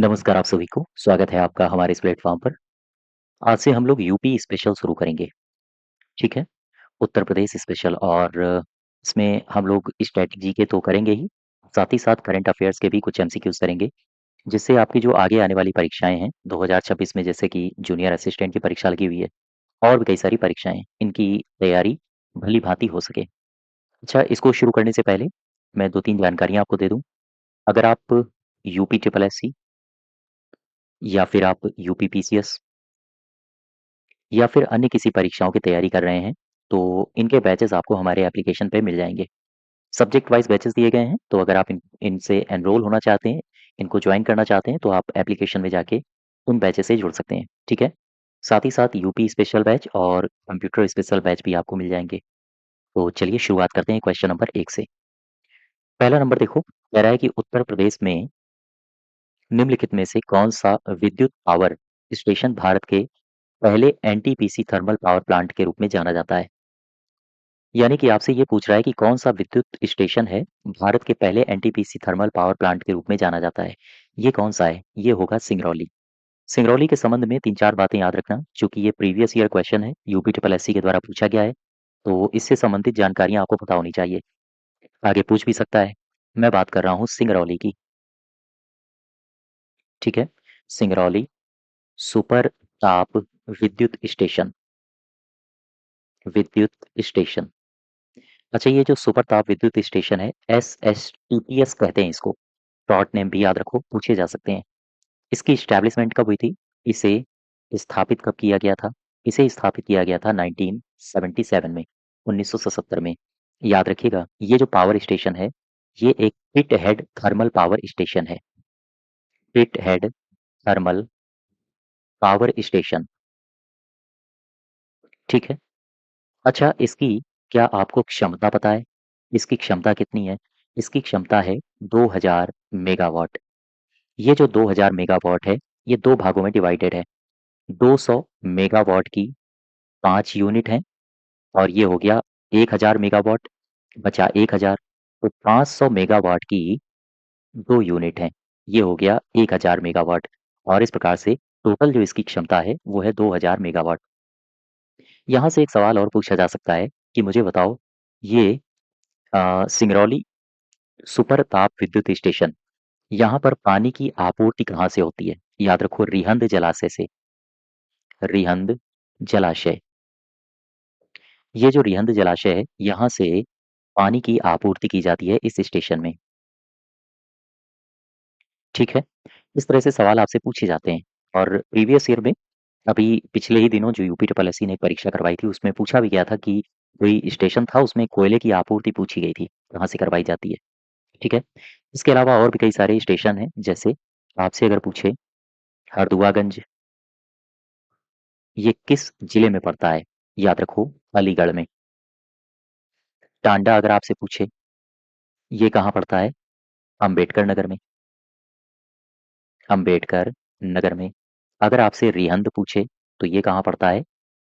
नमस्कार आप सभी को, स्वागत है आपका हमारे इस प्लेटफ़ॉर्म पर। आज से हम लोग यूपी स्पेशल शुरू करेंगे, ठीक है? उत्तर प्रदेश स्पेशल और इसमें हम लोग स्ट्रैटेजी के तो करेंगे ही, साथ ही साथ करंट अफ़ेयर्स के भी कुछ एमसीक्यूज़ करेंगे, जिससे आपकी जो आगे आने वाली परीक्षाएँ हैं, 2026 में जैसे कि जूनियर असिस्टेंट की परीक्षा लगी हुई है और भी कई सारी परीक्षाएँ हैं, इनकी तैयारी भली-भाँति हो सके। अच्छा, इसको शुरू करने से पहले मैं 2-3 जानकारियाँ आपको दे दूँ। अगर आप यूपी ट्रिपल एससी या फिर आप यूपी पीसीएस या फिर अन्य किसी परीक्षाओं की तैयारी कर रहे हैं, तो इनके बैचेज़ आपको हमारे एप्लीकेशन पे मिल जाएँगे। सब्जेक्ट वाइज़ बैचेज़ दिए गए हैं, तो अगर आप इनसे एनरोल होना चाहते हैं, इनको जॉइन करना चाहते हैं, तो आप एप्लीकेशन में जाके उन बैचेज़ से जुड़ सकते हैं, ठीक है? साथ ही साथ यूपी स्पेशल बैच और कंप्यूटर स्पेशल बैच भी आपको मिल जाएँगे। तो चलिए शुरुआत करते हैं क्वेश्चन नंबर 1 से। पहला नंबर देखो, कह रहा है कि उत्तर प्रदेश में निम्नलिखित में से कौन-सा विद्युत पावर स्टेशन भारत के पहले एनटीपीसी थर्मल पावर प्लांट के रूप में जाना जाता है? यानी कि आपसे ये पूछ रहा है कि कौन-सा विद्युत स्टेशन है, भारत के पहले एनटीपीसी थर्मल पावर प्लांट के रूप में जाना जाता है। ये कौन-सा है? ये होगा सिंगरौली। सिंगरौली के संबंध में 3-4 बातें याद रखना, चूँकि ये प्रीवियस ईयर क्वेश्चन है, यूपी ट्रिपल एससी के द्वारा पूछा गया है, तो इससे संबंधित जानकारियाँ आपको पता होनी चाहिए। आगे पूछ भी सकता है। मैं बात कर रहा हूँ सिंगरौली की, ठीक है? सिंगरौली सुपर ताप विद्युत स्टेशन, विद्युत स्टेशन। अच्छा, ये जो सुपर ताप विद्युत स्टेशन है, एसएसटीपीएस कहते हैं इसको। शॉर्ट नेम भी याद रखो, पूछे जा सकते हैं। इसकी एस्टैब्लिशमेंट कब हुई थी? इसे स्थापित कब किया गया था? इसे स्थापित किया गया था 1977 में, 1977 में। याद रखिएगा, ये जो पावर स्टेशन है, ये एक पिट हेड थर्मल पावर स्टेशन है। पिट हेड थर्मल पावर स्टेशन, ठीक है? अच्छा, इसकी क्या आपको क्षमता पता है? इसकी क्षमता कितनी है? इसकी क्षमता है 2000 मेगावाट। ये जो 2000 मेगावाट है, ये 2 भागों में डिवाइडेड है। 200 मेगावाट की 5 यूनिट हैं और ये हो गया 1000 मेगावाट, बचा 1000, तो 500 मेगावाट की 2 यूनिट हैं। ये हो गया 1000 मेगावाट और इस प्रकार से टोटल जो इसकी क्षमता है, वो है 2000 मेगावाट। यहाँ से एक सवाल और पूछा जा सकता है कि मुझे बताओ, ये सिंगरौली सुपर ताप विद्युत स्टेशन, यहाँ पर पानी की आपूर्ति कहाँ से होती है? याद रखो, रिहंद जलाशय से। रिहंद जलाशय। ये जो रिहंद जलाशय है, यहाँ से पानी की आपूर्ति की जाती है इस स्टेशन में, ठीक है? इस तरह से सवाल आपसे पूछे जाते हैं और प्रीवियस ईयर में अभी पिछले ही दिनों जो यूपी ट्रिपल एससी ने एक परीक्षा करवाई थी, उसमें पूछा भी गया था कि कोई स्टेशन था, उसमें कोयले की आपूर्ति पूछी गई थी, कहाँ से करवाई जाती है, ठीक है? इसके अलावा और भी कई सारे स्टेशन हैं, जैसे आपसे अगर पूछे हरदुआगंज, ये किस जिले में पड़ता है? याद रखो, अलीगढ़ में। टांडा अगर आपसे पूछे, ये कहाँ पड़ता है? अम्बेडकर नगर में। अम्बेडकर नगर में। अगर आपसे रिहंद पूछे, तो ये कहाँ पड़ता है?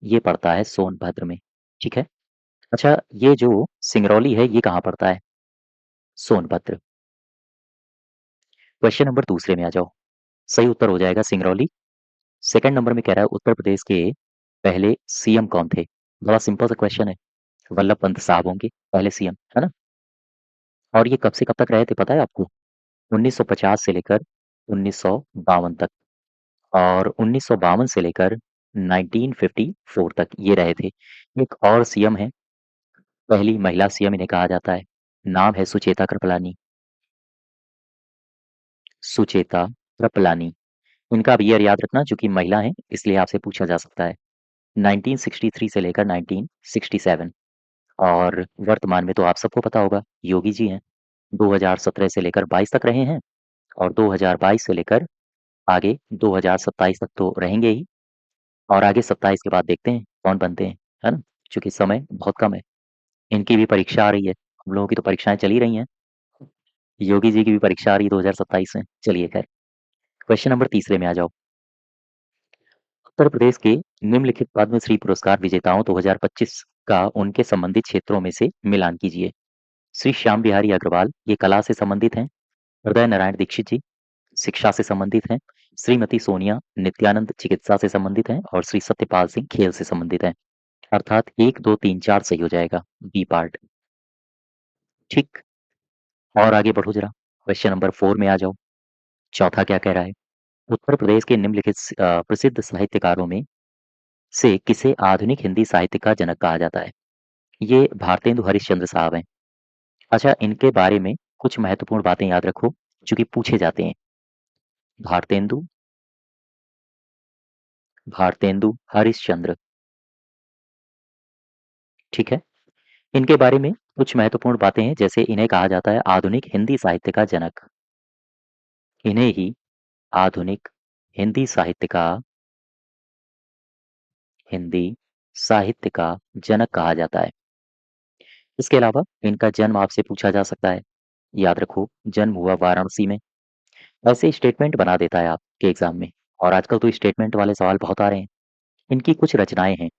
ये पड़ता है सोनभद्र में, ठीक है? अच्छा, ये जो सिंगरौली है, ये कहाँ पड़ता है? सोनभद्र। क्वेश्चन नंबर दूसरे में आ जाओ। सही उत्तर हो जाएगा सिंगरौली। सेकंड नंबर में कह रहा है उत्तर प्रदेश के पहले सीएम कौन थे? बड़ा सिंपल सा क्वेश्चन है। वल्लभ पंत साहब होंगे पहले सीएम, है ना? और ये कब से कब तक रहे थे पता है आपको? 1950 से लेकर 1952 तक और 1952 से लेकर 1954 तक ये रहे थे। एक और सीएम है, पहली महिला सीएम इन्हें कहा जाता है। नाम है सुचेता कृपलानी। सुचेता कृपलानी। इनका भी ईयर याद रखना, चूँकि महिला हैं इसलिए आपसे पूछा जा सकता है। 1963 से लेकर 1967 और वर्तमान में तो आप सबको पता होगा, योगी जी हैं। 2017 से लेकर 22 तक रहे हैं और 2022 से लेकर आगे 2027 तक तो रहेंगे ही और आगे 27 के बाद देखते हैं कौन बनते हैं, है ना? चूँकि समय बहुत कम है। इनकी भी परीक्षा आ रही है, हम लोगों की तो परीक्षाएँ चल ही रही हैं। योगी जी की भी परीक्षा आ रही है 2027 में। चलिए खैर, क्वेश्चन नंबर तीसरे में आ जाओ। उत्तर प्रदेश के निम्नलिखित पद्मश्री पुरस्कार विजेताओं 2025 का उनके संबंधित क्षेत्रों में से मिलान कीजिए। श्री श्याम बिहारी अग्रवाल, ये कला से संबंधित हैं। हृदय नारायण दीक्षित जी, शिक्षा से संबंधित हैं, श्रीमती सोनिया नित्यानंद चिकित्सा से संबंधित हैं और श्री सत्यपाल सिंह खेल से संबंधित हैं। अर्थात 1, 2, 3, 4 सही हो जाएगा बी पार्ट। ठीक, और आगे बढ़ो जरा, क्वेश्चन नंबर 4 में आ जाओ। चौथा क्या कह रहा है? उत्तर प्रदेश के निम्नलिखित प्रसिद्ध साहित्यकारों में से किसे आधुनिक हिंदी साहित्य का जनक कहा जाता है? ये भारतेंदु हरिश्चंद्र साहब हैं। अच्छा, इनके बारे में कुछ महत्वपूर्ण बातें याद रखो, जो कि पूछे जाते हैं। भारतेंदु भारतेंदु हरिश्चंद्र, ठीक है? इनके बारे में कुछ महत्वपूर्ण बातें हैं, जैसे इन्हें कहा जाता है आधुनिक हिंदी साहित्य का जनक। इन्हें ही आधुनिक हिंदी साहित्य का हिंदी साहित्य का जनक कहा जाता है। इसके अलावा इनका जन्म आपसे पूछा जा सकता है। याद रखो, जन्म हुआ वाराणसी में। ऐसे स्टेटमेंट बना देता है आपके एग्जाम में, और आजकल तो स्टेटमेंट वाले सवाल बहुत आ रहे हैं। इनकी कुछ रचनाएं हैं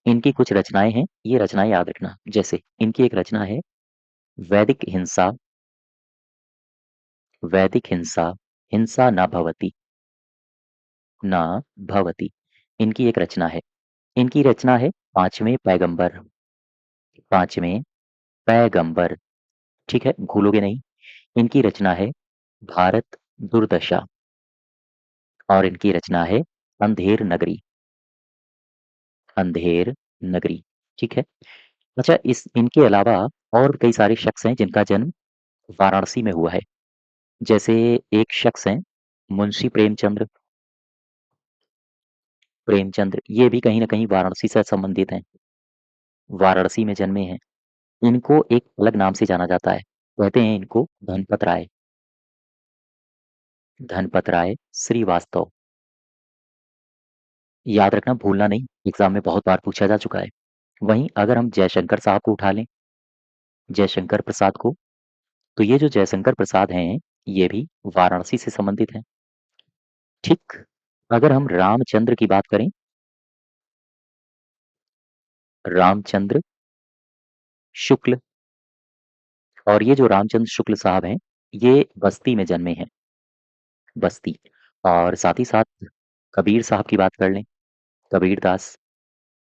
इनकी कुछ रचनाएं हैं, ये रचनाएं याद रखना। जैसे इनकी एक रचना है वैदिक हिंसा, वैदिक हिंसा, हिंसा न भवति, न भवति। इनकी एक रचना है। इनकी रचना है पांचवें पैगंबर, पांचवें पैगंबर, ठीक है, भूलोगे नहीं। इनकी रचना है भारत दुर्दशा, और इनकी रचना है अंधेर नगरी, अंधेर नगरी, ठीक है। अच्छा, इस इनके अलावा और कई सारे शख्स हैं जिनका जन्म वाराणसी में हुआ है। जैसे एक शख्स हैं मुंशी प्रेमचंद्र, प्रेमचंद्र ये भी कहीं न कहीं वाराणसी से संबंधित हैं, वाराणसी में जन्मे हैं। इनको एक अलग नाम से जाना जाता है, कहते हैं इनको धनपत राय, धनपत राय श्रीवास्तव। याद रखना, भूलना नहीं, एग्ज़ाम में बहुत बार पूछा जा चुका है। वहीं अगर हम जयशंकर साहब को उठा लें, जयशंकर प्रसाद को, तो ये जो जयशंकर प्रसाद हैं, ये भी वाराणसी से संबंधित हैं। ठीक, अगर हम रामचंद्र की बात करें, रामचंद्र शुक्ल, और ये जो रामचंद्र शुक्ल साहब हैं, ये बस्ती में जन्मे हैं, बस्ती। और साथ ही साथ कबीर साहब की बात कर लें, कबीर दास,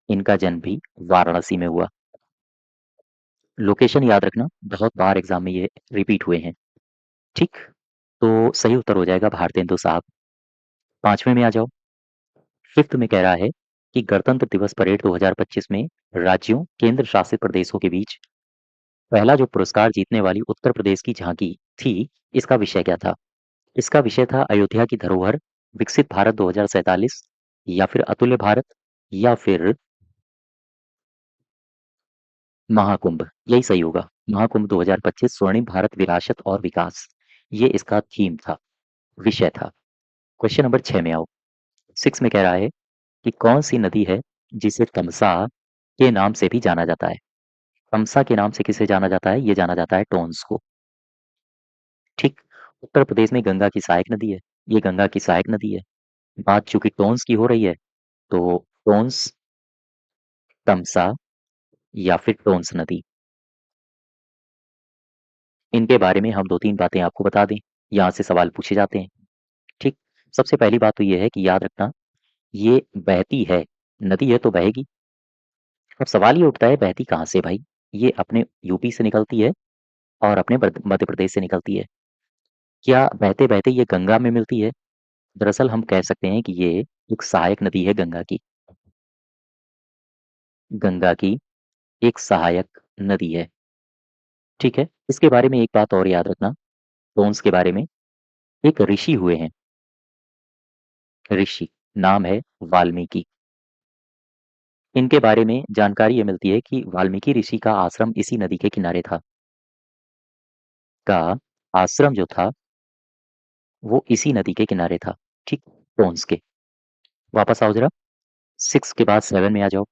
इनका जन्म भी वाराणसी में हुआ। लोकेशन याद रखना, बहुत बार एग्जाम में ये रिपीट हुए हैं। ठीक, तो सही उत्तर हो जाएगा भारतेंदु साहब। पांचवें में आ जाओ। फिफ्थ में कह रहा है कि गणतंत्र दिवस परेड 2025 में राज्यों केंद्र शासित प्रदेशों के बीच पहला जो पुरस्कार जीतने वाली उत्तर प्रदेश की झांकी थी, इसका विषय क्या था? इसका विषय था अयोध्या की धरोहर, विकसित भारत 2047, या फिर अतुल्य भारत, या फिर महाकुंभ। यही सही होगा, महाकुंभ 2025 स्वर्णिम भारत विरासत और विकास, ये इसका थीम था, विषय था। क्वेश्चन नंबर 6 में आओ। 6 में कह रहा है कि कौन सी नदी है जिसे तमसा के नाम से भी जाना जाता है? तमसा के नाम से किसे जाना जाता है? ये जाना जाता है टोन्स को। ठीक, उत्तर प्रदेश में गंगा की सहायक नदी है, ये गंगा की सहायक नदी है। बात चूंकि टोन्स की हो रही है, तो टोन्स, तमसा, या फिर टोन्स नदी, इनके बारे में हम दो तीन बातें आपको बता दें, यहाँ से सवाल पूछे जाते हैं। ठीक, सबसे पहली बात तो ये है कि याद रखना, ये बहती है, नदी है तो बहेगी। अब सवाल ये उठता है बहती कहाँ से भाई? ये अपने यूपी से निकलती है और अपने मध्य प्रदेश से निकलती है। क्या बहते बहते ये गंगा में मिलती है? दरअसल हम कह सकते हैं कि ये एक सहायक नदी है गंगा की, गंगा की एक सहायक नदी है। ठीक है, इसके बारे में एक बात और याद रखना, टोन्स के बारे में, एक ऋषि हुए हैं, ऋषि, नाम है वाल्मीकि। इनके बारे में जानकारी ये मिलती है कि वाल्मीकि ऋषि का आश्रम इसी नदी के किनारे था, का आश्रम जो था वो इसी नदी के किनारे था। ठीक, टोन्स के। वापस आओ जरा, 6 के बाद 7 में आ जाओ।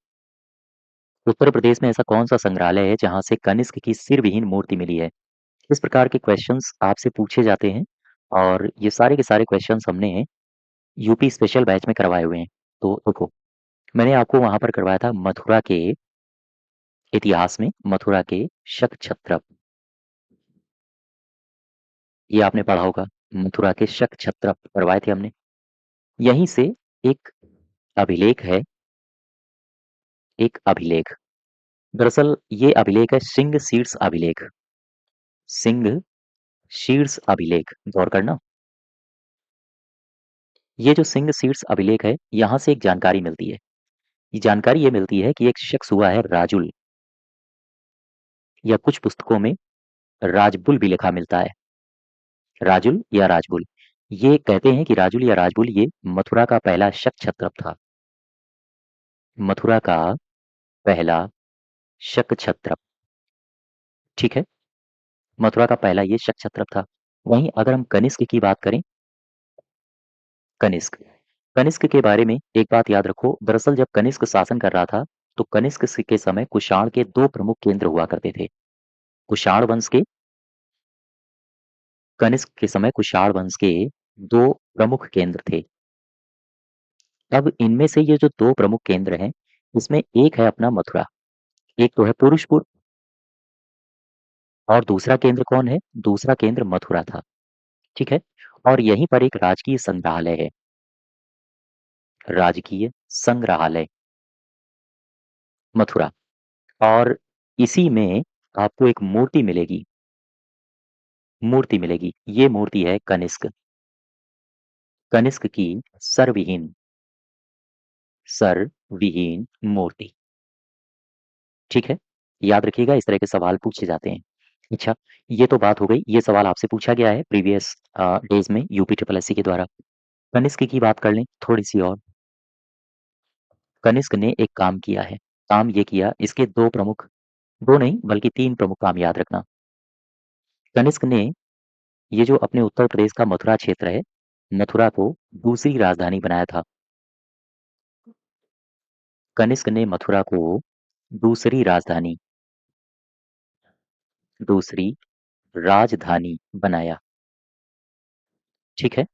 उत्तर प्रदेश में ऐसा कौन-सा संग्रहालय है जहाँ से कनिष्क की सिर विहीन मूर्ति मिली है? इस प्रकार के क्वेश्चंस आपसे पूछे जाते हैं, और ये सारे के सारे क्वेश्चंस हमने यूपी स्पेशल बैच में करवाए हुए हैं। तो देखो, मैंने आपको वहाँ पर करवाया था मथुरा के इतिहास में, मथुरा के शक छत्रप, ये आपने पढ़ा होगा, मथुरा के शक छत्र करवाए थे हमने। यहीं से एक अभिलेख है, एक अभिलेख। दरअसल ये अभिलेख है सिंह शीर्ष अभिलेख। सिंह शीर्ष अभिलेख, गौर करना। ये जो सिंह शीर्ष अभिलेख है, यहाँ से एक जानकारी मिलती है। ये जानकारी ये मिलती है कि एक शख्स हुआ है राजुल, या कुछ पुस्तकों में राजबुल भी लिखा मिलता है। राजुल या राजबुल। ये कहते हैं कि राजुल या राजबुल ये मथुरा का पहला शक छत्रप था। मथुरा का पहला शक छत्रप, ठीक है। मथुरा का पहला ये शक छत्रप था। वहीं अगर हम कनिष्क की बात करें, कनिष्क, कनिष्क के बारे में एक बात याद रखो। दरअसल जब कनिष्क शासन कर रहा था, तो कनिष्क के समय कुषाण के दो प्रमुख केंद्र हुआ करते थे। कुषाण वंश के, कनिष्क के समय कुषाण वंश के दो प्रमुख केंद्र थे। अब इनमें से ये जो दो प्रमुख केंद्र हैं, इसमें एक है अपना मथुरा, एक तो है पुरुषपुर, और दूसरा केंद्र कौन है? दूसरा केंद्र मथुरा था, ठीक है। और यहीं पर एक राजकीय संग्रहालय है, राजकीय संग्रहालय मथुरा। और इसी में आपको एक मूर्ति मिलेगी, मूर्ति मिलेगी। ये मूर्ति है कनिष्क, कनिष्क की सर्वविहीन, सर्वविहीन मूर्ति, ठीक है। याद रखिएगा, इस तरह के सवाल पूछे जाते हैं। अच्छा, ये तो बात हो गई, ये सवाल आपसे पूछा गया है प्रीवियस डेज में यूपी ट्रिपल एससी के द्वारा। कनिष्क की बात कर लें थोड़ी सी और। कनिष्क ने एक काम किया है, काम ये किया, इसके दो प्रमुख, दो नहीं बल्कि तीन प्रमुख काम याद रखना। कनिष्क ने ये जो अपने उत्तर प्रदेश का मथुरा क्षेत्र है, मथुरा को दूसरी राजधानी बनाया था। कनिष्क ने मथुरा को दूसरी राजधानी, दूसरी राजधानी बनाया, ठीक है।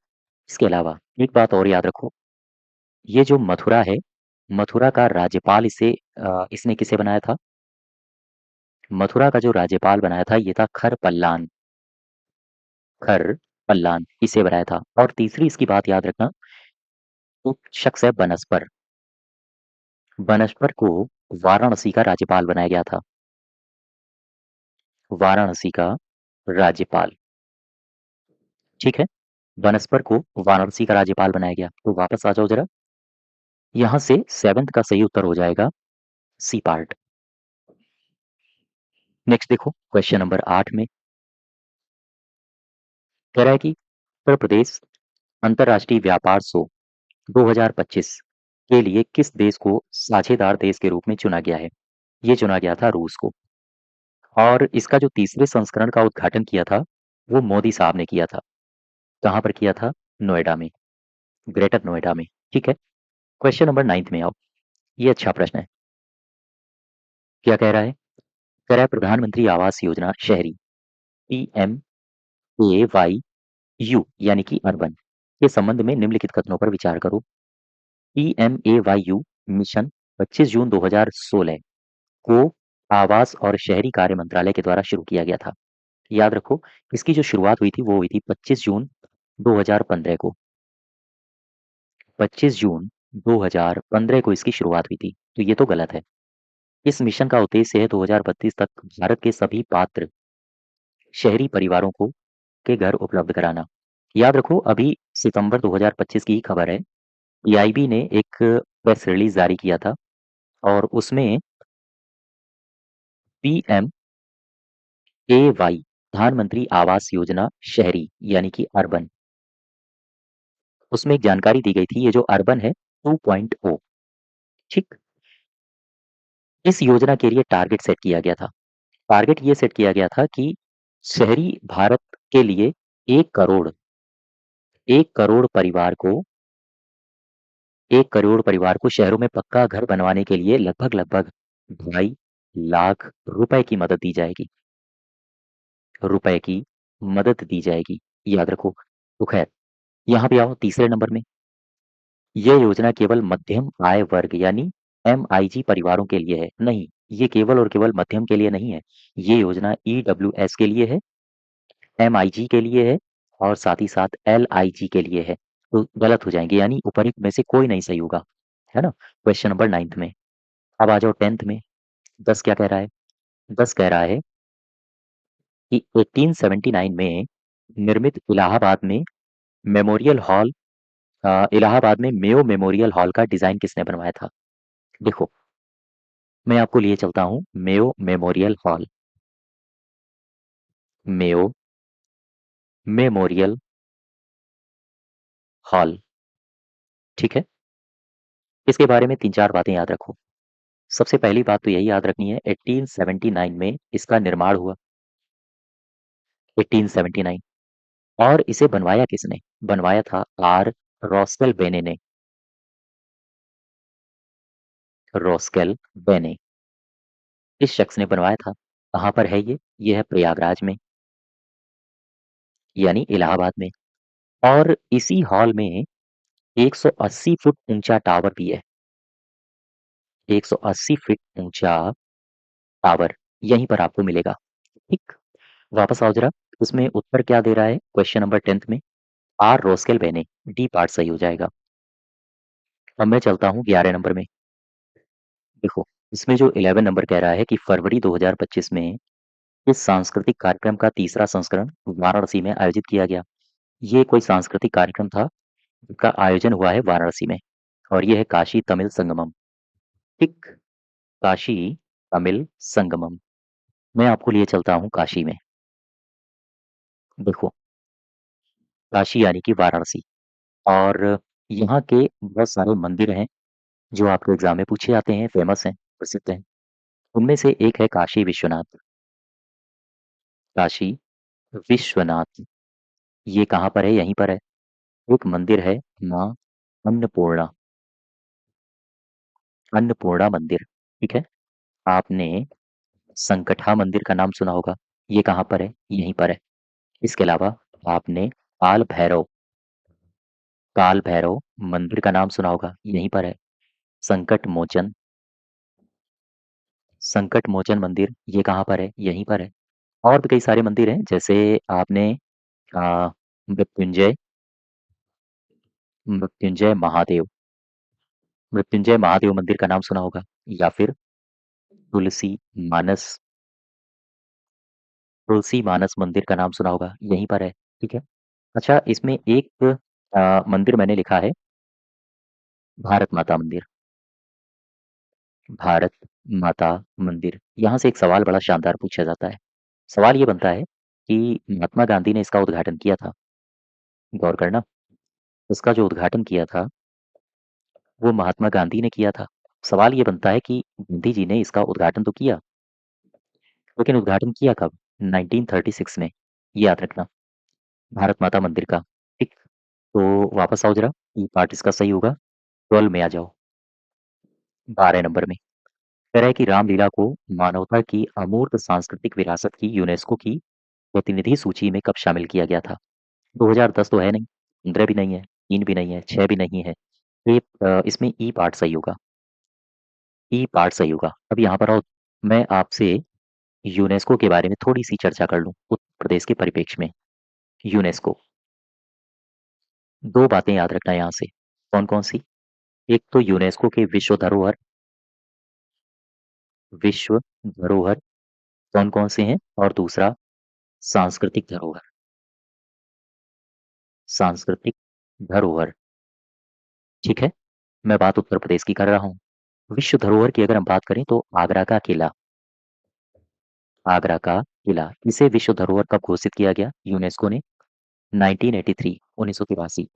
इसके अलावा एक बात और याद रखो, ये जो मथुरा है, मथुरा का राज्यपाल इसे इसने किसे बनाया था? मथुरा का जो राज्यपाल बनाया था ये था खर पल्लान, खर पल्लान इसे बनाया था। और तीसरी इसकी बात याद रखना, एक शख्स है बनस्पर, बनस्पर को वाराणसी का राज्यपाल बनाया गया था, वाराणसी का राज्यपाल, ठीक है। बनस्पर को वाराणसी का राज्यपाल बनाया गया। तो वापस आ जाओ जरा, यहाँ से सेवेंथ का सही उत्तर हो जाएगा सी पार्ट। नेक्स्ट देखो क्वेश्चन नंबर 8 में कह रहा है कि उत्तर प्रदेश अंतर्राष्ट्रीय व्यापार शो 2025 के लिए किस देश को साझेदार देश के रूप में चुना गया है? ये चुना गया था रूस को। और इसका जो तीसरे संस्करण का उद्घाटन किया था, वो मोदी साहब ने किया था। कहाँ पर किया था? नोएडा में, ग्रेटर नोएडा में, ठीक है। क्वेश्चन नंबर 9 में आओ। ये अच्छा प्रश्न है। क्या कह रहा है? कह रहा है प्रधानमंत्री आवास योजना शहरी, PMAYU यानी कि अर्बन, के संबंध में निम्नलिखित कथनों पर विचार करो। PMAYU मिशन 25 जून 2016 को आवास और शहरी कार्य मंत्रालय के द्वारा शुरू किया गया था। याद रखो, इसकी जो शुरुआत हुई थी वो हुई थी 25 जून 2015 को, 25 जून 2015 को इसकी शुरुआत हुई थी। तो ये तो गलत है। इस मिशन का उद्देश्य है 2032 तक भारत के सभी पात्र शहरी परिवारों को के घर उपलब्ध कराना। याद रखो, अभी सितंबर 2025 की ही खबर है, पीआईबी ने एक प्रेस रिलीज जारी किया था, और उसमें PMAY प्रधानमंत्री आवास योजना शहरी यानी कि अर्बन, उसमें एक जानकारी दी गई थी, ये जो अर्बन है 2.0, ठीक। इस योजना के लिए टारगेट सेट किया गया था। टारगेट ये सेट किया गया था कि शहरी भारत के लिए 1 करोड़, 1 करोड़ परिवार को, 1 करोड़ परिवार को शहरों में पक्का घर बनवाने के लिए लगभग लगभग 2.5 लाख रुपए की मदद दी जाएगी, रुपए की मदद दी जाएगी, याद रखो। तो खैर, यहाँ पे आओ तीसरे नंबर में। ये योजना केवल मध्यम आय वर्ग यानी MIG परिवारों के लिए है। नहीं, ये केवल और केवल मध्यम के लिए नहीं है। ये योजना EWS के लिए है, MIG के लिए है और साथ ही साथ LIG के लिए है, तो गलत हो जाएँगे, यानी उपरोक्त में से कोई नहीं सही होगा, है ना? क्वेश्चन नंबर 9th में। अब आ जाओ 10th में, 10 क्या कह रहा है? 10 कह रहा है कि 1879 में निर्मित इलाहाबाद में मेयो मेमोरियल हॉल का डिज़ाइन किसने बनवाया था? देखो, मैं आपको लिए चलता हूँ Mayo memorial hall, Mayo memorial hall, ठीक है? इसके बारे में 3-4 बातें याद रखो। सबसे पहली बात तो यही याद रखनी है 1879 में इसका निर्माण हुआ, 1879। और इसे बनवाया किसने? बनवाया था आर रॉस्केल बेने ने, रॉस्केल बेने। इस शख्स ने बनवाया था। कहाँ पर है ये? ये है प्रयागराज में, यानी इलाहाबाद में। और इसी हॉल में 180 फुट ऊंचा टावर भी है, 180 फीट ऊंचा टावर यहीं पर आपको मिलेगा। ठीक, वापस आओ जरा, उसमें उत्तर क्या दे रहा है क्वेश्चन नंबर 10th में? आर रॉस्केल बेने, डी पार्ट सही हो जाएगा। अब मैं चलता हूँ 11 नंबर में। देखो, इसमें जो 11 नंबर कह रहा है कि फरवरी 2025 में इस सांस्कृतिक कार्यक्रम का तीसरा संस्करण वाराणसी में आयोजित किया गया। ये कोई सांस्कृतिक कार्यक्रम था जिसका आयोजन हुआ है वाराणसी में, और ये है काशी तमिल संगमम। ठीक, काशी तमिल संगमम। मैं आपको लिए चलता हूँ काशी में। देखो, काशी यानी कि वाराणसी, और यहाँ के बहुत सारे मंदिर हैं जो आपके एग्जाम में पूछे जाते हैं, फेमस हैं, प्रसिद्ध हैं। उनमें से एक है काशी विश्वनाथ। काशी विश्वनाथ, ये कहाँ पर है? यहीं पर है। एक मंदिर है माँ अन्नपूर्णा, अन्नपूर्णा मंदिर, ठीक है। आपने संकटहा मंदिर का नाम सुना होगा, ये कहाँ पर है? यहीं पर है। इसके अलावा आपने काल भैरव मंदिर का नाम सुना होगा, यहीं पर है। संकट मोचन संकट मोचन मंदिर, ये कहाँ पर है? यहीं पर है। और भी कई सारे मंदिर हैं, जैसे आपने मृत्युंजय मृत्युंजय महादेव मृत्युंजय महादेव मंदिर का नाम सुना होगा, या फिर तुलसी मानस तुलसी मानस मंदिर का नाम सुना होगा, यहीं पर है, ठीक है। अच्छा, इसमें एक मंदिर मैंने लिखा है भारत माता मंदिर, भारत माता मंदिर। यहाँ से एक सवाल बड़ा शानदार पूछा जाता है। सवाल ये बनता है कि महात्मा गांधी ने इसका उद्घाटन किया था। गौर करना, इसका जो उद्घाटन किया था वो महात्मा गांधी ने किया था। सवाल ये बनता है कि गांधी जी ने इसका उद्घाटन तो किया, लेकिन उद्घाटन किया कब? 1936 में, ये याद रखना, भारत माता मंदिर का। ठीक, तो वापस आओ जरा, ये पार्ट इसका सही होगा। 12 में आ जाओ, 12 नंबर में कह रहा है कि रामलीला को मानवता की अमूर्त सांस्कृतिक विरासत की यूनेस्को की प्रतिनिधि सूची में कब शामिल किया गया था? 2010 तो है नहीं, 15 भी नहीं है, 3 भी नहीं है, 6 भी नहीं है। ये इसमें ई पार्ट सही होगा, ई पार्ट सही होगा। अब यहाँ पर आओ, मैं आपसे यूनेस्को के बारे में थोड़ी-सी चर्चा कर लूँ, उत्तर प्रदेश के परिप्रेक्ष्य में। यूनेस्को, 2 बातें याद रखना यहाँ से, कौन-कौन सी? एक तो यूनेस्को के विश्व धरोहर कौन-कौन से हैं? और दूसरा सांस्कृतिक धरोहर, सांस्कृतिक धरोहर, ठीक है? मैं बात उत्तर प्रदेश की कर रहा हूँ। विश्व धरोहर की अगर हम बात करें तो आगरा का किला, इसे विश्व धरोहर कब घोषित किया गया यूनेस्को ने? 1983, 1983।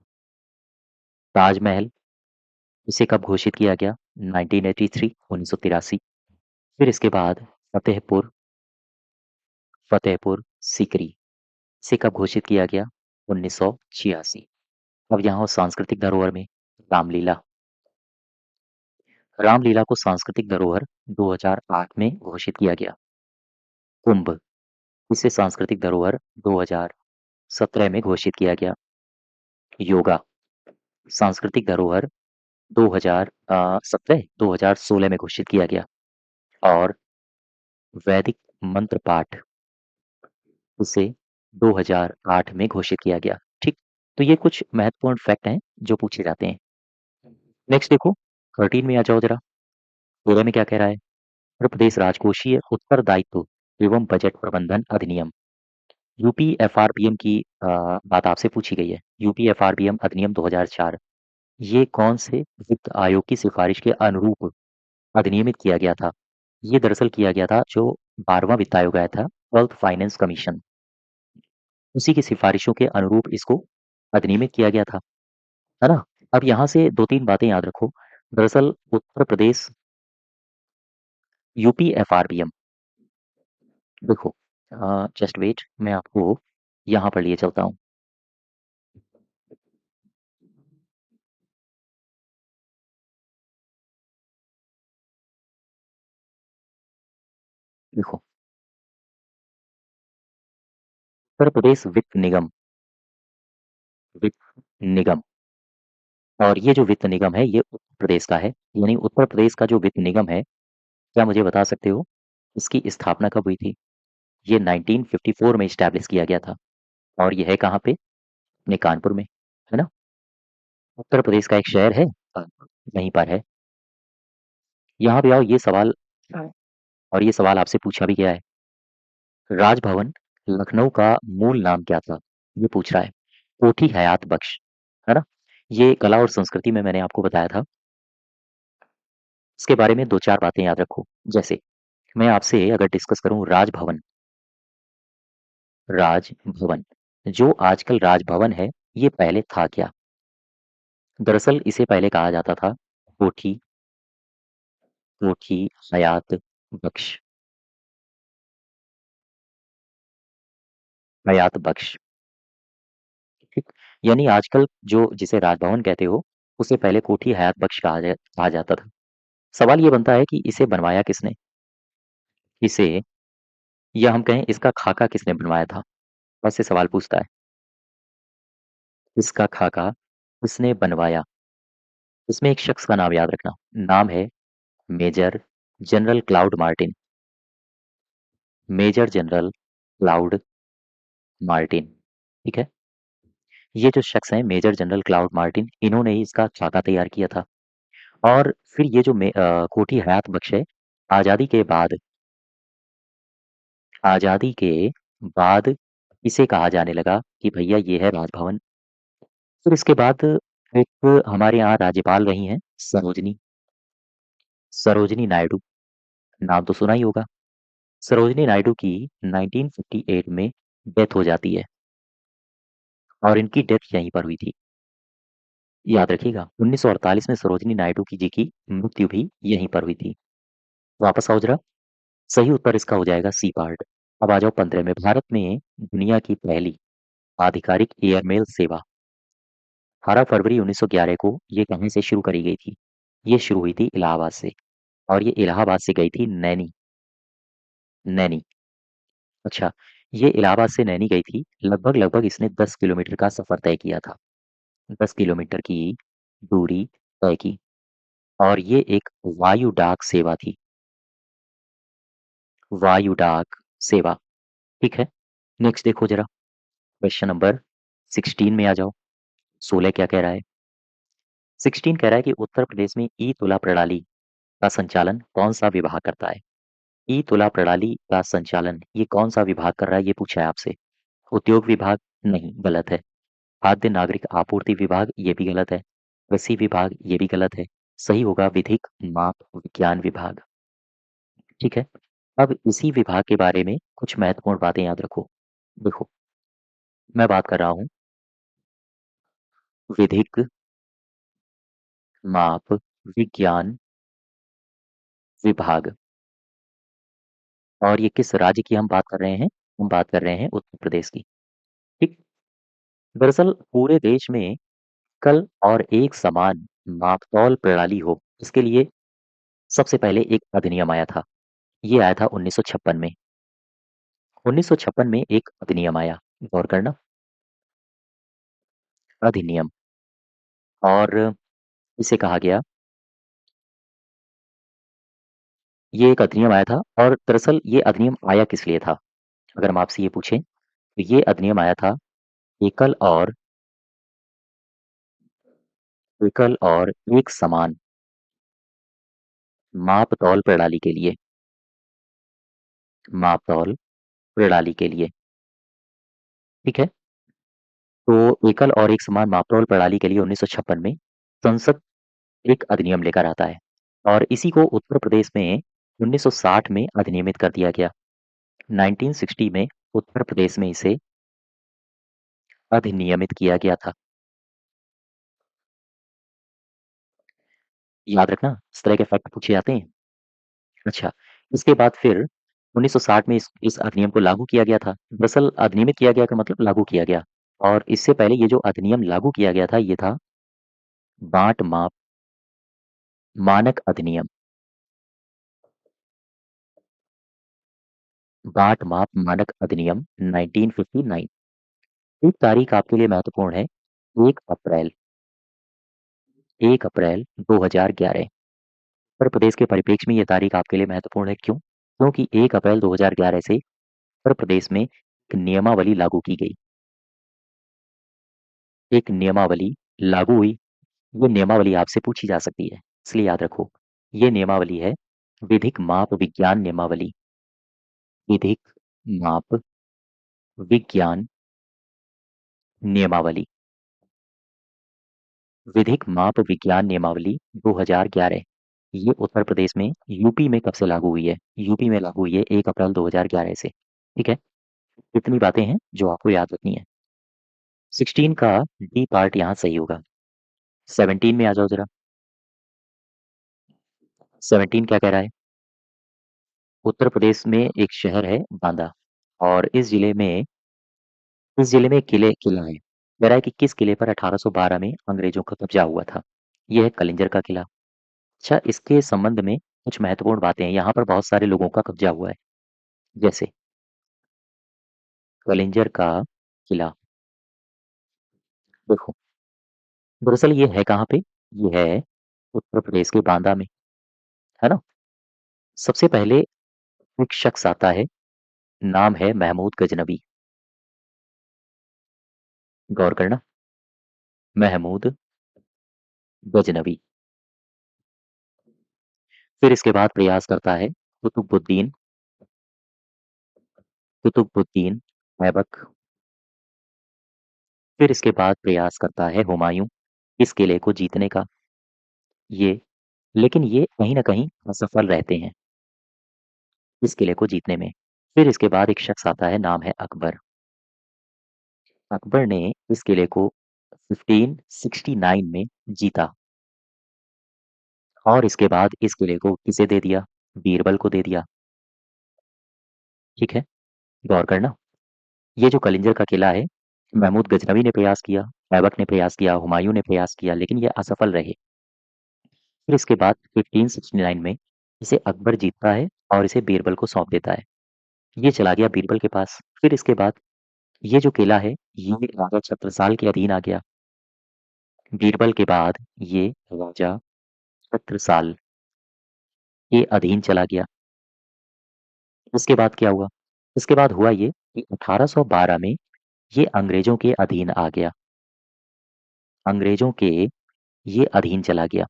ताजमहल, इसे कब घोषित किया गया? 1983, 1983। फिर इसके बाद फतेहपुर सीकरी, इसे कब घोषित किया गया? 1986। अब यहाँ सांस्कृतिक धरोहर में रामलीला, रामलीला को सांस्कृतिक धरोहर 2008 में घोषित किया गया। कुंभ, इसे सांस्कृतिक धरोहर 2017 में घोषित किया गया। योगा, सांस्कृतिक धरोहर 2017 2016 में घोषित किया गया। और वैदिक मंत्र पाठ, उसे 2008 में घोषित किया गया। ठीक, तो ये कुछ महत्वपूर्ण फैक्ट हैं जो पूछे जाते हैं। नेक्स्ट देखो, 13 में आ जाओ जरा। 13 में क्या कह रहा है? उत्तर प्रदेश राजकोषीय उत्तरदायित्व एवं बजट प्रबंधन अधिनियम, यूपीएफआरबीएम की बात आपसे पूछी गई है। यूपीएफआरबीएम अधिनियम 2004, ये कौन से वित्त आयोग की सिफारिश के अनुरूप अधिनियमित किया गया था? ये दरअसल किया गया था जो 12वां वित्त आयोग आया था, 12th फाइनेंस कमीशन, उसी की सिफारिशों के अनुरूप इसको अधिनियमित किया गया था, है ना? अब यहाँ से 2-3 बातें याद रखो। दरअसल उत्तर प्रदेश यूपीएफआरबीएम, देखो जस्ट वेट, मैं आपको यहाँ पर लिए चलता हूँ। देखो, उत्तर प्रदेश वित्त निगम, वित्त निगम, और ये जो वित्त निगम है ये उत्तर प्रदेश का है, यानी उत्तर प्रदेश का जो वित्त निगम है, क्या मुझे बता सकते हो इसकी स्थापना कब हुई थी? ये 1954 में इस्टेब्लिश किया गया था, और ये है कहाँ पे? अपने कानपुर में, है ना? उत्तर प्रदेश का एक शहर है, वहीं पर है। यहाँ पे आओ, ये सवाल, और ये सवाल आपसे पूछा भी गया है। राजभवन लखनऊ का मूल नाम क्या था? ये पूछ रहा है। कोठी हयात बख्श, है ना? ये कला और संस्कृति में मैंने आपको बताया था। इसके बारे में 2-4 बातें याद रखो। जैसे मैं आपसे अगर डिस्कस करूँ राजभवन, राजभवन, जो आजकल राजभवन है, ये पहले था क्या? दरअसल इसे पहले कहा जाता था कोठी, कोठी हयात बख्श, हयात बख्श, ठीक? यानी आजकल जो जिसे राजभवन कहते हो, उसे पहले कोठी हयात बख्श कहा जाता था। सवाल ये बनता है कि इसे बनवाया किसने? इसे, या हम कहें इसका खाका किसने बनवाया था? बस से सवाल पूछता है। इसका खाका किसने बनवाया? इसमें एक शख्स का नाम याद रखना। नाम है major general Claude Martin, major general Claude Martin, ठीक है? ये जो शख्स हैं मेजर जनरल क्लाउड मार्टिन, इन्होंने ही इसका खाका तैयार किया था। और फिर ये जो कोठी हयात बख्श है, आज़ादी के बाद, आज़ादी के बाद इसे कहा जाने लगा कि भैया ये है राजभवन। फिर इसके बाद एक हमारे यहाँ राज्यपाल रही हैं सरोजिनी, सरोजिनी नायडू, नाम तो सुना ही होगा। सरोजिनी नायडू की 1958 में डेथ हो जाती है, और इनकी डेथ यहीं पर हुई थी। याद रखिएगा, 1948 में सरोजिनी नायडू की जी की मृत्यु भी यहीं पर हुई थी। वापस आओ जरा। सही उत्तर इसका हो जाएगा सी पार्ट। अब आ जाओ 15 में। भारत में दुनिया की पहली आधिकारिक एयरमेल सेवा 18 फरवरी 1911 को ये कहीं से शुरू करी गई थी? ये शुरू हुई थी इलाहाबाद से, और ये इलाहाबाद से गई थी नैनी, नैनी। अच्छा, ये इलाहाबाद से नैनी गई थी। लगभग इसने 10 किलोमीटर का सफर तय किया था। 10 किलोमीटर की दूरी तय की, और ये एक वायु डाक सेवा थी। वायु डाक सेवा, ठीक है? नेक्स्ट देखो जरा, क्वेश्चन नंबर 16 में आ जाओ। 16 क्या कह रहा है? 16 कह रहा है कि उत्तर प्रदेश में ई तुला प्रणाली का संचालन कौन सा विभाग करता है? ई तुला प्रणाली का संचालन ये कौन सा विभाग कर रहा है, ये पूछा है आपसे। उद्योग विभाग? नहीं, गलत है। खाद्य नागरिक आपूर्ति विभाग? ये भी गलत है। कृषि विभाग? ये भी गलत है। सही होगा विधिक माप विज्ञान विभाग, ठीक है? अब इसी विभाग के बारे में कुछ महत्वपूर्ण बातें याद रखो। देखो, मैं बात कर रहा हूँ विधिक माप विज्ञान विभाग, और ये किस राज्य की हम बात कर रहे हैं? हम बात कर रहे हैं उत्तर प्रदेश की, ठीक? दरअसल पूरे देश में कल और एक समान मापतौल प्रणाली हो, इसके लिए सबसे पहले एक अधिनियम आया था। ये आया था 1956 में। 1956 में एक अधिनियम आया, गौर करना, अधिनियम, और इसे कहा गया, ये एक अधिनियम आया था, और दरअसल ये अधिनियम आया किस लिए था? अगर हम आपसे ये पूछें तो ये अधिनियम आया था एकल और एकल और एक समान माप-तौल प्रणाली के लिए, माप-तौल प्रणाली के लिए, ठीक है? तो एकल और एक समान माप-तौल प्रणाली के लिए 1956 में संसद एक अधिनियम लेकर आता है और इसी को उत्तर प्रदेश में 1960 में अधिनियमित कर दिया गया। 1960 में उत्तर प्रदेश में इसे अधिनियमित किया गया था। याद रखना, इस तरह के फैक्ट पूछे जाते हैं। अच्छा, इसके बाद फिर 1960 में इस अधिनियम को लागू किया गया था। दरअसल अधिनियमित किया गया का मतलब लागू किया गया और इससे पहले ये जो अधिनियम लागू किया गया था, ये था बाँट माप मानक अधिनियम, बाँट माप मानक अधिनियम 1959। एक तारीख आपके लिए महत्वपूर्ण है, 1 अप्रैल 1 अप्रैल 2011। उत्तर प्रदेश के परिप्रेक्ष्य में ये तारीख आपके लिए महत्वपूर्ण है, क्यों? क्योंकि 1 अप्रैल 2011 से उत्तर प्रदेश में एक नियमावली लागू की गई। एक नियमावली लागू हुई, ये नियमावली आपसे पूछी जा सकती है, इसलिए याद रखो। ये नियमावली है विधिक माप विज्ञान नियमावली, विधिक माप विज्ञान नियमावली, विधिक माप विज्ञान नियमावली 2011। ये उत्तर प्रदेश में यूपी में कब से लागू हुई है? यूपी में लागू हुई है 1 अप्रैल 2011 से, ठीक है? इतनी बातें हैं जो आपको याद रखनी है। 16 का डी पार्ट यहाँ सही होगा। 17 में आ जाओ ज़रा। 17 क्या कह रहा है? उत्तर प्रदेश में एक शहर है बांदा और इस जिले में एक किला है। कह रहा है कि किस किले पर 1812 में अंग्रेजों का कब्जा हुआ था? ये है कलिंजर का किला। अच्छा, इसके संबंध में कुछ महत्वपूर्ण बातें हैं। यहाँ पर बहुत सारे लोगों का कब्जा हुआ है। जैसे कलिंजर का किला, देखो, दरअसल ये है कहाँ पे? ये है उत्तर प्रदेश के बांदा में, है ना? सबसे पहले एक शख्स आता है, नाम है महमूद गजनबी। गौर करना, महमूद गजनबी। फिर इसके बाद प्रयास करता है कुतुबुद्दीन ऐबक। फिर इसके बाद प्रयास करता है हुमायूं इस किले को जीतने का। ये लेकिन ये कहीं न कहीं असफल रहते हैं इस किले को जीतने में। फिर इसके बाद एक शख्स आता है, नाम है अकबर। अकबर ने इस किले को 1569 में जीता और इसके बाद इस किले को किसे दे दिया? बीरबल को दे दिया, ठीक है? गौर करना, ये जो कलिंजर का किला है, महमूद गजनवी ने प्रयास किया, ऐबक ने प्रयास किया, हुमायूं ने प्रयास किया, लेकिन ये असफल रहे। फिर इसके बाद 1569 में इसे अकबर जीतता है और इसे बीरबल को सौंप देता है। ये चला गया बीरबल के पास। फिर इसके बाद ये जो किला है, ये राजा छत्रसाल के अधीन आ गया। बीरबल के बाद ये राजा छत्रसाल के अधीन चला गया। इसके बाद क्या हुआ? इसके बाद हुआ ये कि 1812 में ये अंग्रेजों के अधीन आ गया। अंग्रेजों के ये अधीन चला गया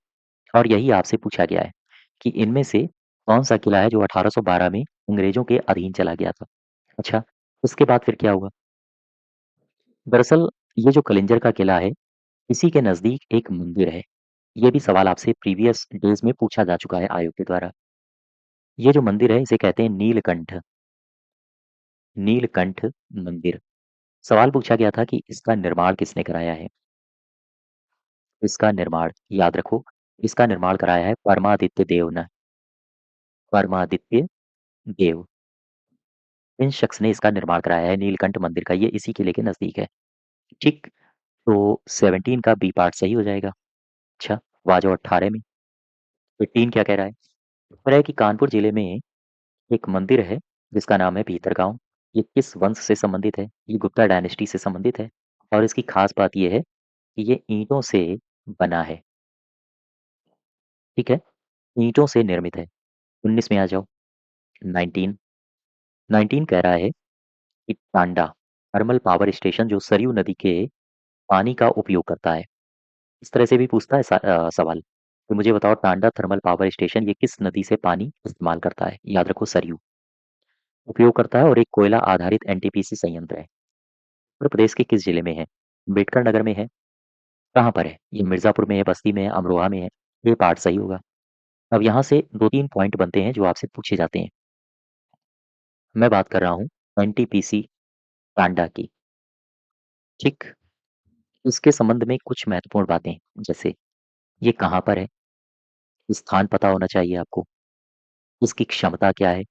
और यही आपसे पूछा गया है कि इनमें से कौन-सा किला है जो 1812 में अंग्रेजों के अधीन चला गया था? अच्छा, उसके बाद फिर क्या हुआ? दरअसल ये जो कलिंजर का किला है, इसी के नज़दीक एक मंदिर है। ये भी सवाल आपसे प्रीवियस डेज़ में पूछा जा चुका है आयोग के द्वारा। ये जो मंदिर है, इसे कहते हैं नीलकंठ, नीलकंठ मंदिर। सवाल पूछा गया था कि इसका निर्माण किसने कराया है? इसका निर्माण, याद रखो, इसका निर्माण कराया है परमादित्य देव ने, परमादित्य देव। इन शख्स ने इसका निर्माण कराया है नीलकंठ मंदिर का, ये इसी किले के नज़दीक है। ठीक, तो 17 का बी पार्ट सही हो जाएगा। अच्छा, अब आ जाओ 18 में। 15 क्या कह रहा है? कह रहा है कि कानपुर जिले में एक मंदिर है जिसका नाम है भीतरगाँव। ये किस वंश से संबंधित है? ये गुप्ता डायनेस्टी से संबंधित है और इसकी खास बात ये है कि ये ईंटों से बना है, ठीक है? ईंटों से निर्मित है। 19 में आ जाओ, 19, 19 कह रहा है कि टांडा, थर्मल पावर स्टेशन जो सरयू नदी के पानी का उपयोग करता है। इस तरह से भी पूछता है सवाल। तो मुझे बताओ टांडा थर्मल पावर स्टेशन ये किस नदी से पानी इस्तेमाल करता है? याद रखो सरयू उपयोग करता है और एक कोयला आधारित एनटीपीसी संयंत्र है। उत्तर प्रदेश के किस जिले में है? अम्बेडकर नगर में है। कहाँ पर है? ये मिर्जापुर में है, बस्ती में है, अमरोहा में है। ये पार्ट सही होगा। अब यहाँ से 2-3 पॉइंट बनते हैं जो आपसे पूछे जाते हैं। मैं बात कर रहा हूँ एनटीपीसी टांडा की, ठीक? इसके संबंध में कुछ महत्वपूर्ण बातें, जैसे ये कहाँ पर है? स्थान पता होना चाहिए आपको। इसकी क्षमता क्या है?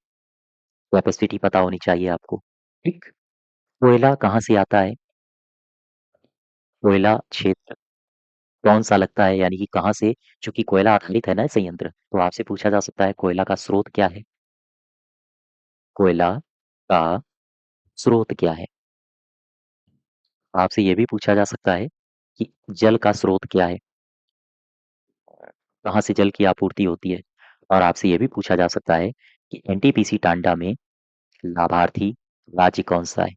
कैपेसिटी पता होनी चाहिए आपको, ठीक? कोयला कहाँ से आता है? कोयला क्षेत्र कौन-सा लगता है, यानी कि कहाँ से, चूँकि कोयला आधारित है ना संयंत्र, तो आपसे पूछा जा सकता है कोयला का स्रोत क्या है? कोयला का स्रोत क्या है? आपसे ये भी पूछा जा सकता है कि जल का स्रोत क्या है? कहाँ से जल की आपूर्ति होती है? और आपसे ये भी पूछा जा सकता है कि एनटीपीसी टांडा में लाभार्थी राज्य कौन-सा है?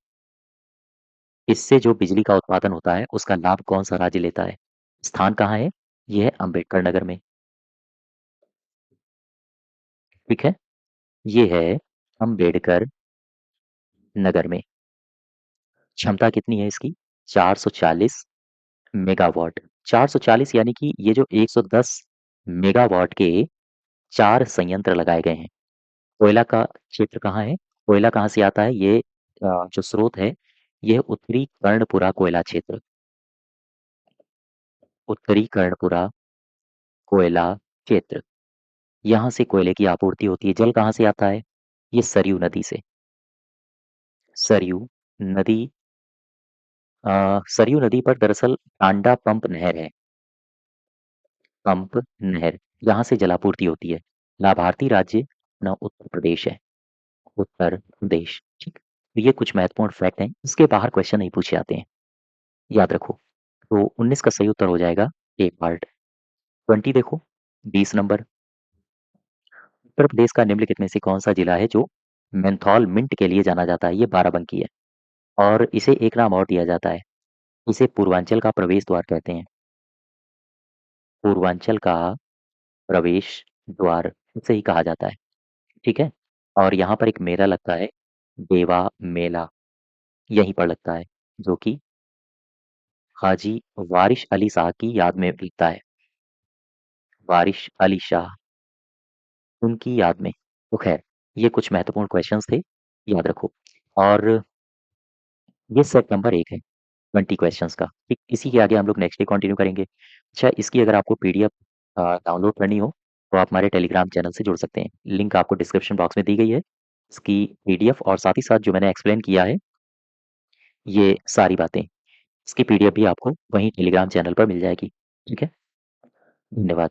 इससे जो बिजली का उत्पादन होता है, उसका लाभ कौन-सा राज्य लेता है? स्थान कहाँ है? ये है अम्बेडकर नगर में, ठीक है? ये है अम्बेडकर नगर में। क्षमता कितनी है इसकी? 440 मेगावाट। 440 यानी कि ये जो 110 मेगावाट के 4 संयंत्र लगाए गए हैं। कोयला का क्षेत्र कहाँ है? कोयला कहाँ से आता है? ये जो स्रोत है, ये उत्तरी कर्णपुरा कोयला क्षेत्र, उत्तरी कर्णपुरा कोयला क्षेत्र। यहाँ से कोयले की आपूर्ति होती है। जल कहाँ से आता है? ये सरयू नदी से। सरयू नदी सरयू नदी पर दरअसल टांडा पंप नहर है। पंप नहर, यहाँ से जलापूर्ति होती है। लाभार्थी राज्य अपना उत्तर प्रदेश है। उत्तर प्रदेश, ठीक। तो ये कुछ महत्वपूर्ण फैक्ट हैं। इसके बाहर क्वेश्चन नहीं पूछे जाते हैं, याद रखो। तो 19 का सही उत्तर हो जाएगा ए पार्ट। 20 देखो, 20 नंबर। उत्तर प्रदेश का निम्नलिखित में से कौन सा जिला है जो मेंथॉल मिंट के लिए जाना जाता है? ये बाराबंकी है। और इसे एक नाम और दिया जाता है, इसे पूर्वांचल का प्रवेश द्वार कहते हैं। पूर्वांचल का प्रवेश द्वार इसे ही कहा जाता है, ठीक है? और यहाँ पर एक मेला लगता है, देवा मेला, यहीं पर लगता है, जो कि हाजी वारिश अली शाह की याद में लगता है। वारिश अली शाह, उनकी याद में। तो खैर, ये कुछ महत्वपूर्ण क्वेश्चंस थे, याद रखो। और ये सेट नंबर 1 है 20 क्वेश्चंस का, ठीक। इसी के आगे हम लोग नेक्स्ट डे कंटिन्यू करेंगे। अच्छा, इसकी अगर आपको पीडीएफ डाउनलोड करनी हो, तो आप हमारे टेलीग्राम चैनल से जुड़ सकते हैं। लिंक आपको डिस्क्रिप्शन बॉक्स में दी गई है। इसकी पीडीएफ और साथ ही साथ जो मैंने एक्सप्लेन किया है, ये सारी बातें, इसकी पीडीएफ भी आपको वहीं टेलीग्राम चैनल पर मिल जाएगी, ठीक है? धन्यवाद।